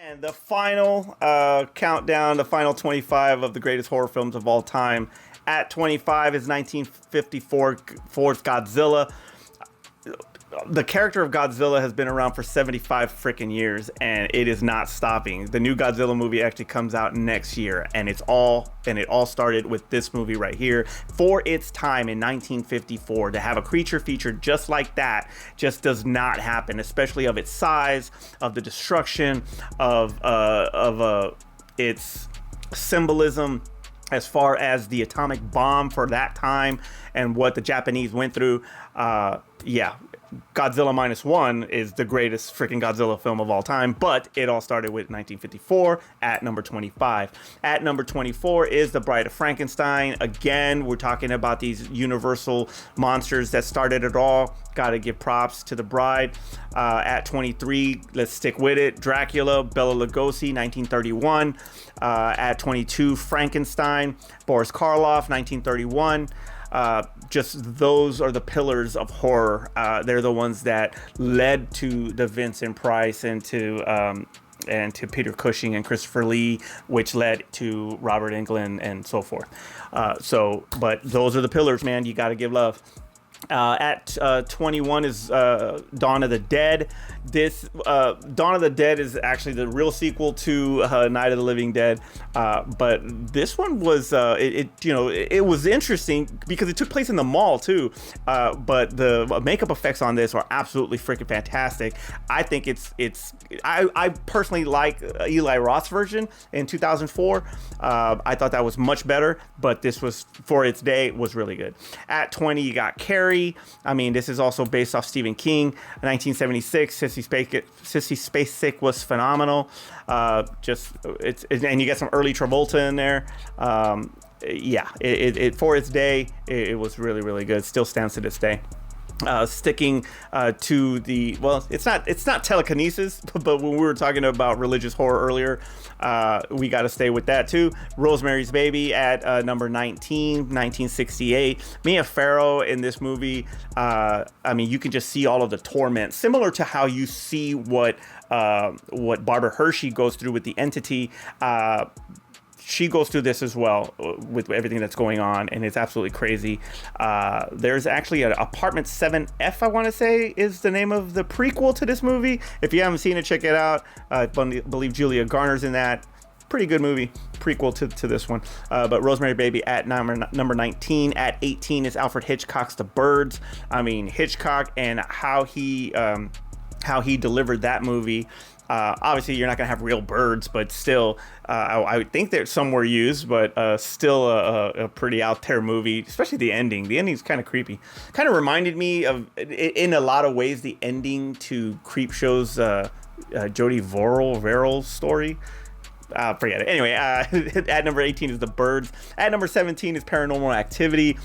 And the final countdown, the final 25 of the greatest horror films of all time. At 25 is 1954's Godzilla. The character of Godzilla has been around for 75 freaking years, and it is not stopping. The new Godzilla movie actually comes out next year, and it all started with this movie right here. For its time in 1954, to have a creature featured just like that just does not happen, especially of its size, of the destruction, of its symbolism as far as the atomic bomb for that time and what the Japanese went through. Godzilla Minus One is the greatest freaking Godzilla film of all time, but it all started with 1954 at number 25. At number 24 is The Bride of Frankenstein. Again, we're talking about these universal monsters that started it all. Gotta give props to The Bride. At 23, let's stick with it. Dracula, Bela Lugosi, 1931. At 22, Frankenstein, Boris Karloff, 1931. Just those are the pillars of horror. They're the ones that led to the Vincent Price and to Peter Cushing and Christopher Lee, which led to Robert Englund and so forth. But those are the pillars, man. You got to give love. At 21 is Dawn of the Dead. This Dawn of the Dead is actually the real sequel to Night of the Living Dead, but this one was it was interesting because it took place in the mall too. But the makeup effects on this are absolutely freaking fantastic. I think I personally like Eli Roth's version in 2004. I thought that was much better, but this was, for its day, was really good. At 20, you got Carrie. I mean, this is also based off Stephen King. 1976, Sissy Spacek was phenomenal. And you get some early Travolta in there. For its day, it was really, really good. Still stands to this day. Sticking to the, it's not telekinesis, but when we were talking about religious horror earlier, we got to stay with that too. Rosemary's Baby at number 19, 1968. Mia Farrow in this movie, you can just see all of the torment, similar to how you see what Barbara Hershey goes through with the Entity. She goes through this as well with everything that's going on, and it's absolutely crazy. There's actually an Apartment 7F, I want to say, is the name of the prequel to this movie. If you haven't seen it, check it out. I believe Julia Garner's in that. Pretty good movie, prequel to this one. But Rosemary Baby at number 19. At 18 is Alfred Hitchcock's The Birds. I mean, Hitchcock and how he delivered that movie. Obviously, you're not going to have real birds, but still, I would think that some were used, but still a pretty out there movie, especially the ending. The ending is kind of creepy. Kind of reminded me of, in a lot of ways, the ending to Creepshow's Jodie Verrill's story. Forget it. Anyway, at number 18 is The Birds. At number 17 is Paranormal Activity.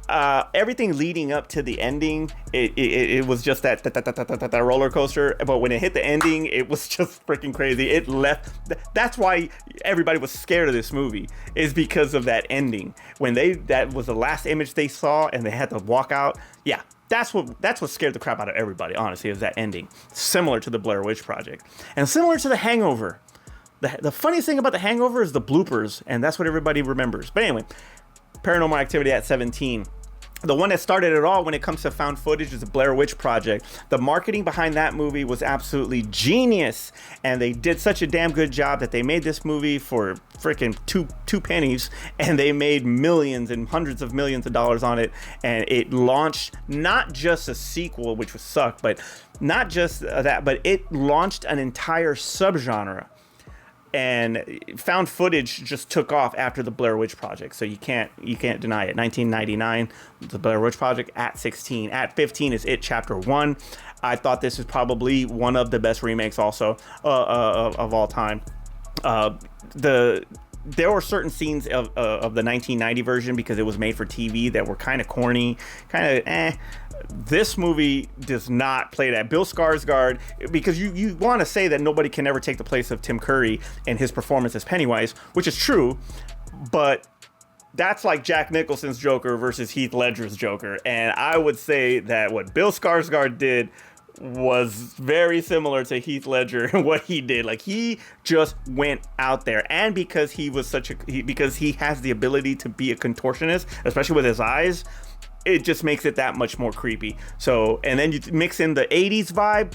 Everything leading up to the ending, it was just that roller coaster. But when it hit the ending, it was just freaking crazy. It left. That's why everybody was scared of this movie, is because of that ending. When that was the last image they saw, and they had to walk out. Yeah, that's what scared the crap out of everybody. Honestly, is that ending. Similar to the Blair Witch Project, and similar to The Hangover. The funniest thing about The Hangover is the bloopers, and that's what everybody remembers. But anyway, Paranormal Activity at 17. The one that started it all when it comes to found footage is the Blair Witch Project. The marketing behind that movie was absolutely genius, and they did such a damn good job that they made this movie for freaking two pennies, and they made millions and hundreds of millions of dollars on it. And it launched not just a sequel, which would suck, but not just that, but it launched an entire subgenre. And found footage just took off after the Blair Witch Project, so you can't deny it. 1999, the Blair Witch Project. At 16, at 15 is It Chapter 1. I thought this is probably one of the best remakes also of all time. There were certain scenes of the 1990 version, because it was made for TV, that were kind of corny, kind of eh. This movie does not play that. Bill Skarsgård, because you want to say that nobody can ever take the place of Tim Curry and his performance as Pennywise, which is true, but that's like Jack Nicholson's Joker versus Heath Ledger's Joker. And I would say that what Bill Skarsgård did was very similar to Heath Ledger and what he did. Like, he just went out there, and because he was because he has the ability to be a contortionist, especially with his eyes, it just makes it that much more creepy. So, and then you mix in the 80s vibe.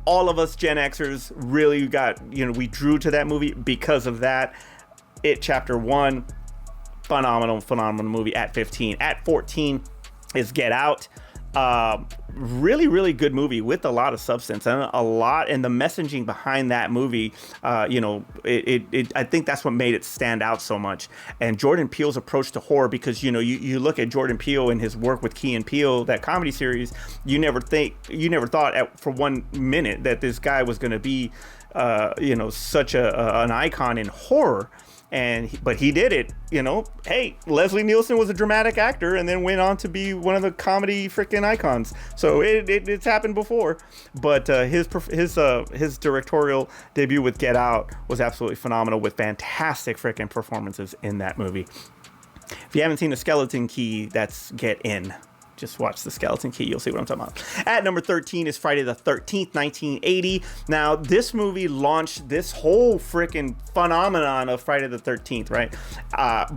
All of us Gen Xers really got, we drew to that movie because of that. It Chapter 1, phenomenal movie at 15. At 14 is Get Out. Really, really good movie with a lot of substance and the messaging behind that movie. I think that's what made it stand out so much. And Jordan Peele's approach to horror, because you look at Jordan Peele and his work with Key and Peele, that comedy series. You never thought for 1 minute that this guy was going to be, such an icon in horror. But he did it. Hey, Leslie Nielsen was a dramatic actor and then went on to be one of the comedy freaking icons. So it's happened before. But his directorial debut with Get Out was absolutely phenomenal, with fantastic freaking performances in that movie. If you haven't seen The Skeleton Key, that's Get In. Just watch The Skeleton Key. You'll see what I'm talking about. At number 13 is Friday the 13th, 1980. Now, this movie launched this whole freaking phenomenon of Friday the 13th, right?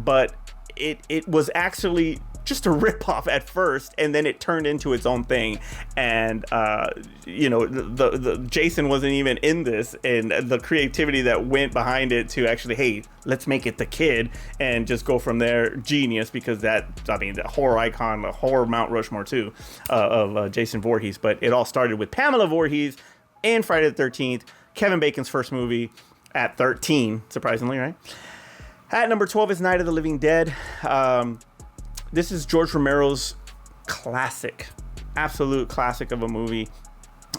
But it was actually just a ripoff at first, and then it turned into its own thing. And the Jason wasn't even in this, and the creativity that went behind it to actually, hey, let's make it the kid and just go from there. Genius, because the horror icon, the horror Mount Rushmore too, of Jason Voorhees. But it all started with Pamela Voorhees in Friday the 13th, Kevin Bacon's first movie, at 13, surprisingly, right? At number 12 is Night of the Living Dead. This is George Romero's classic, absolute classic of a movie.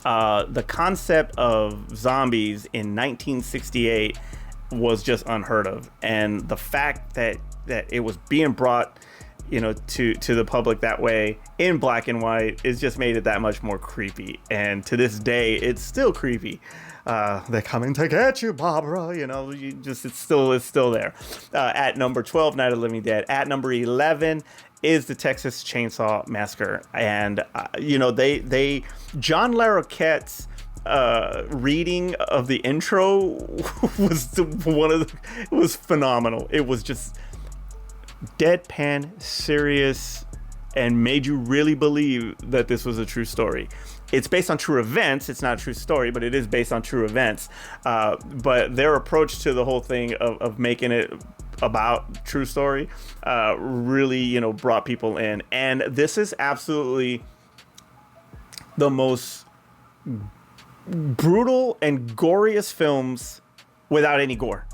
The concept of zombies in 1968 was just unheard of. And the fact that it was being brought, to the public that way in black and white is just made it that much more creepy. And to this day, it's still creepy. They're coming to get you, Barbara. It's still there. At number 12, Night of the Living Dead. At number 11 is the Texas Chainsaw Massacre. And, John Larroquette's reading of the intro was phenomenal. It was just deadpan, serious, and made you really believe that this was a true story. It's based on true events. It's not a true story, but it is based on true events. But their approach to the whole thing of making it about true story really, brought people in. And this is absolutely the most brutal and goriest films without any gore.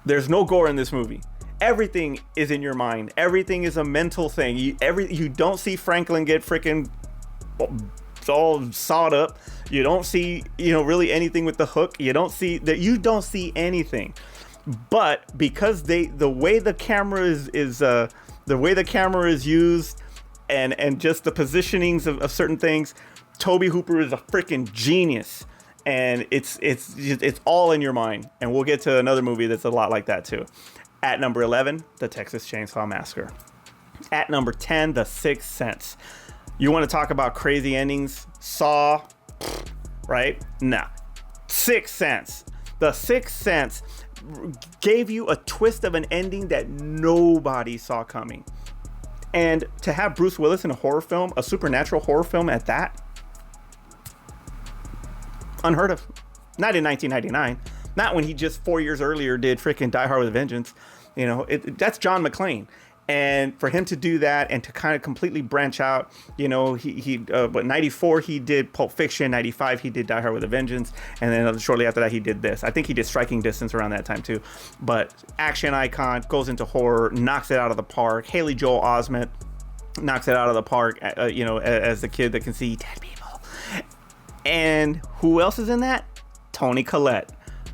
There's no gore in this movie. Everything is in your mind. Everything is a mental thing. You don't see Franklin get freaking all sawed up. You don't see, really anything with the hook. You don't see anything. But because the way the camera is used, and just the positionings of certain things, Tobe Hooper is a freaking genius. And it's all in your mind. And we'll get to another movie that's a lot like that too. At number 11, The Texas Chainsaw Massacre. At number 10, The Sixth Sense. You want to talk about crazy endings? Saw, right? Nah. Sixth Sense. The Sixth Sense gave you a twist of an ending that nobody saw coming. And to have Bruce Willis in a horror film, a supernatural horror film at that, unheard of. Not in 1999. Not when he just 4 years earlier did freaking Die Hard with a Vengeance. That's John McClane. And for him to do that and to kind of completely branch out, but 94 he did Pulp Fiction, 95 he did Die Hard with a Vengeance, and then shortly after that he did this. I think he did Striking Distance around that time too. But action icon, goes into horror, knocks it out of the park. Haley Joel Osment knocks it out of the park, as the kid that can see dead people. And who else is in that? Toni Collette.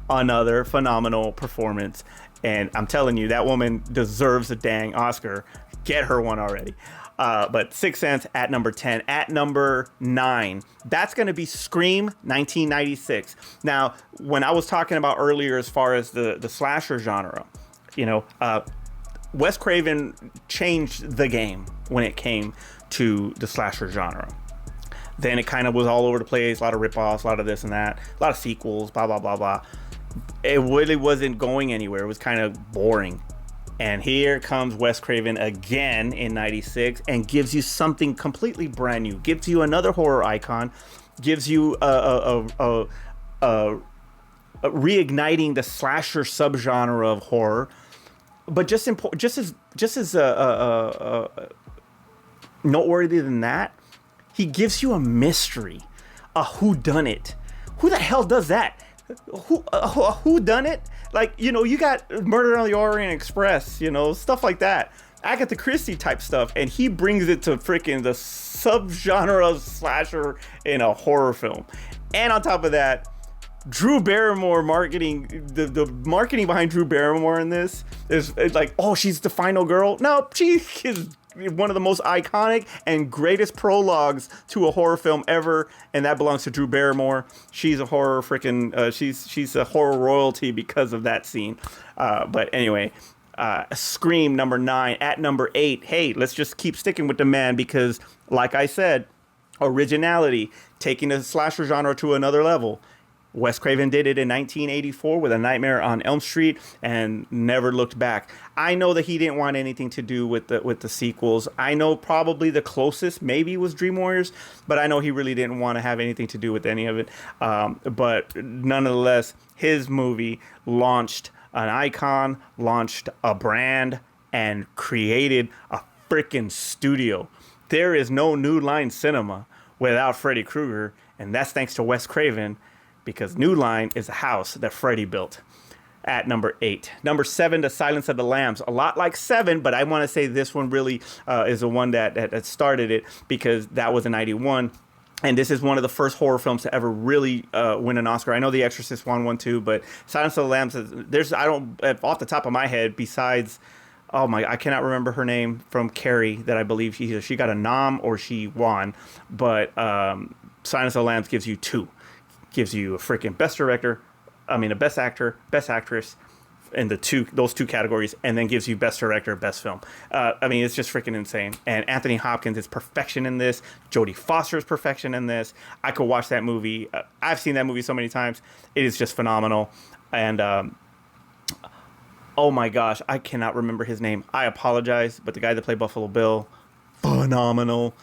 Another phenomenal performance. And I'm telling you, that woman deserves a dang Oscar. Get her one already. But Sixth Sense at number 10. At number 9, that's going to be Scream 1996. Now, when I was talking about earlier as far as the slasher genre, Wes Craven changed the game when it came to the slasher genre. Then it kind of was all over the place, a lot of ripoffs, a lot of this and that, a lot of sequels, blah, blah, blah, blah. It really wasn't going anywhere. It was kind of boring. And here comes Wes Craven again in 96 and gives you something completely brand new. Gives you another horror icon. Gives you reigniting the slasher subgenre of horror. But just as noteworthy than that, he gives you a mystery, a whodunit. Who the hell does that? Who done it? Like, you know, you got Murder on the Orient Express, you know, stuff like that. Agatha Christie type stuff, and he brings it to freaking the subgenre of slasher in a horror film. And on top of that, Drew Barrymore marketing, the marketing behind Drew Barrymore in this is like, oh, she's the final girl. No, she is one of the most iconic and greatest prologues to a horror film ever, and that belongs to Drew Barrymore. She's a horror freaking she's a horror royalty because of that scene. But anyway, Scream number 9. At number 8, hey, let's just keep sticking with the man because, like I said, originality, taking the slasher genre to another level. Wes Craven did it in 1984 with A Nightmare on Elm Street and never looked back. I know that he didn't want anything to do with the sequels. I know probably the closest maybe was Dream Warriors, but I know he really didn't want to have anything to do with any of it. But nonetheless, his movie launched an icon, launched a brand, and created a freaking studio. There is no New Line Cinema without Freddy Krueger, and that's thanks to Wes Craven, because New Line is a house that Freddy built. At number 8. Number 7, The Silence of the Lambs. A lot like 7, but I want to say this one really is the one that started it, because that was in 91. And this is one of the first horror films to ever really win an Oscar. I know The Exorcist won one too, but Silence of the Lambs, off the top of my head, besides, I cannot remember her name from Carrie, that I believe she got a nom or she won. But Silence of the Lambs gives you 2. Gives you a freaking a best actor, best actress in those two categories, and then gives you best director, best film. It's just freaking insane. And Anthony Hopkins is perfection in this. Jodie Foster is perfection in this. I could watch that movie. I've seen that movie so many times. It is just phenomenal. And oh my gosh, I cannot remember his name. I apologize, but the guy that played Buffalo Bill, phenomenal.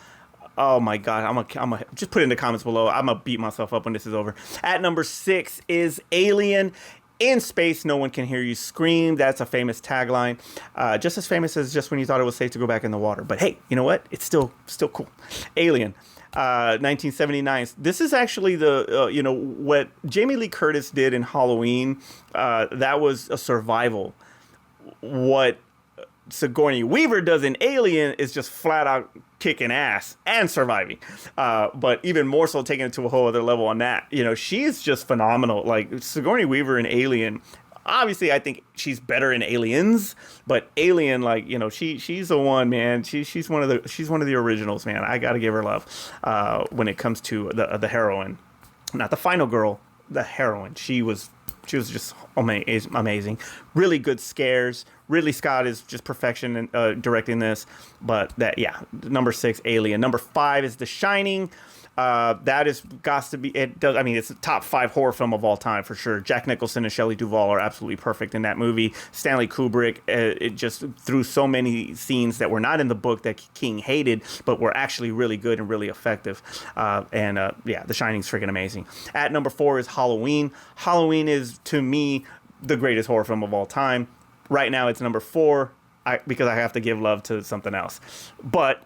Oh my God, I'm gonna just put it in the comments below. I'm gonna beat myself up when this is over. At number 6 is Alien. In space, no one can hear you scream. That's a famous tagline. Just as famous as just when you thought it was safe to go back in the water. But hey, you know what? It's still cool. Alien, 1979. This is actually what Jamie Lee Curtis did in Halloween. That was a survival. What Sigourney Weaver does in Alien is just flat out kicking ass and surviving, but even more so taking it to a whole other level on that. She's just phenomenal. Like Sigourney Weaver in Alien, obviously I think she's better in Aliens, but Alien, she's the one, man. She's one of the originals, man. I gotta give her love when it comes to the heroine, not the final girl, the heroine. She was just amazing. Really good scares. Ridley Scott is just perfection in directing this. But number 6, Alien. Number 5 is The Shining. That is got to be. It does. It's a top 5 horror film of all time for sure. Jack Nicholson and Shelley Duvall are absolutely perfect in that movie. Stanley Kubrick, it just threw so many scenes that were not in the book that King hated, but were actually really good and really effective. The Shining's freaking amazing. At number 4 is Halloween. Halloween is, to me, the greatest horror film of all time. Right now, it's number 4 because I have to give love to something else, but.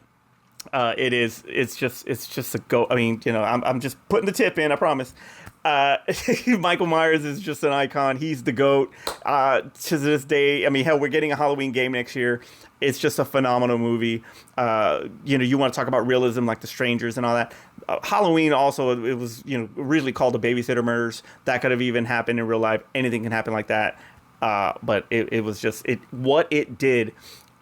It's just a go. I'm just putting the tip in, I promise. Michael Myers is just an icon. He's the GOAT. To this day, hell, we're getting a Halloween game next year. It's just a phenomenal movie. You want to talk about realism like The Strangers and all that. Halloween also, it was, originally called The Babysitter Murders. That could have even happened in real life. Anything can happen like that. But it was just what it did.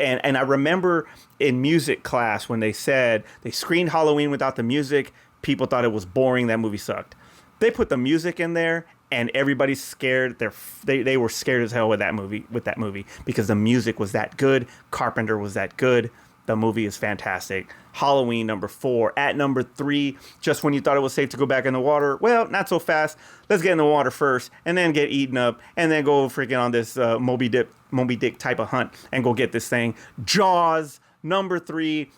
And I remember in music class when they said they screened Halloween without the music, people thought it was boring. That movie sucked. They put the music in there, and everybody's scared. They were scared as hell with that movie because the music was that good. Carpenter was that good. The movie is fantastic. Halloween, number 4. At number 3, just when you thought it was safe to go back in the water, well, not so fast. Let's get in the water first, and then get eaten up, and then go freaking on this Moby Dick type of hunt, and go get this thing. Jaws, number 3.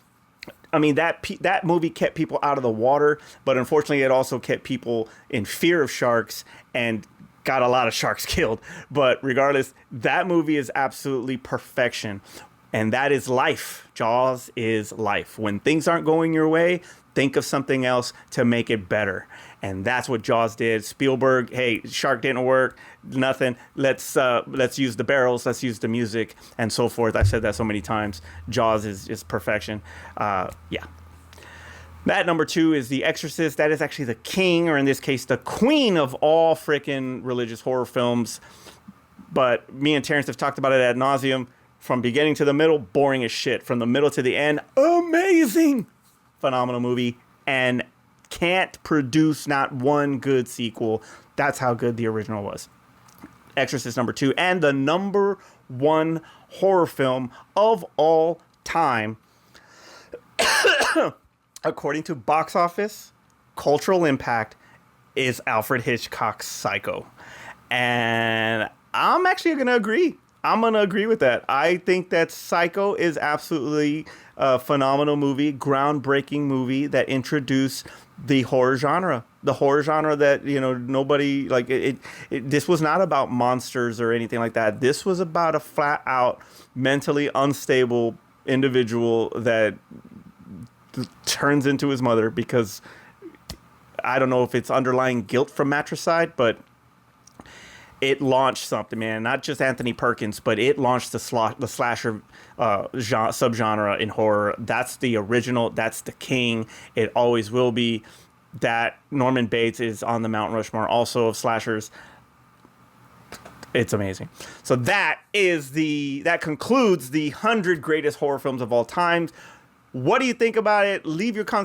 I mean, that movie kept people out of the water, but unfortunately, it also kept people in fear of sharks and got a lot of sharks killed. But regardless, that movie is absolutely perfection. And that is life. Jaws is life. When things aren't going your way, think of something else to make it better. And that's what Jaws did. Spielberg, hey, shark didn't work, nothing. Let's use the barrels, let's use the music, and so forth. I've said that so many times. Jaws is perfection. Yeah. That number 2 is The Exorcist. That is actually the king, or in this case, the queen of all freaking religious horror films. But me and Terrence have talked about it ad nauseum. From beginning to the middle, boring as shit. From the middle to the end, amazing. Phenomenal movie. And can't produce not one good sequel. That's how good the original was. Exorcist number 2. And the number 1 horror film of all time. According to Box Office Cultural Impact, is Alfred Hitchcock's Psycho. And I'm actually going to agree. I'm going to agree with that. I think that Psycho is absolutely a phenomenal movie, groundbreaking movie that introduced the horror genre. The horror genre that, nobody, like, this was not about monsters or anything like that. This was about a flat out mentally unstable individual that turns into his mother because I don't know if it's underlying guilt from matricide, but it launched something, man. Not just Anthony Perkins, but it launched the slasher subgenre in horror. That's the original. That's the king. It always will be. That Norman Bates is on the Mount Rushmore also of slashers. It's amazing. So that concludes the 100 greatest horror films of all time. What do you think about it? Leave your comments below.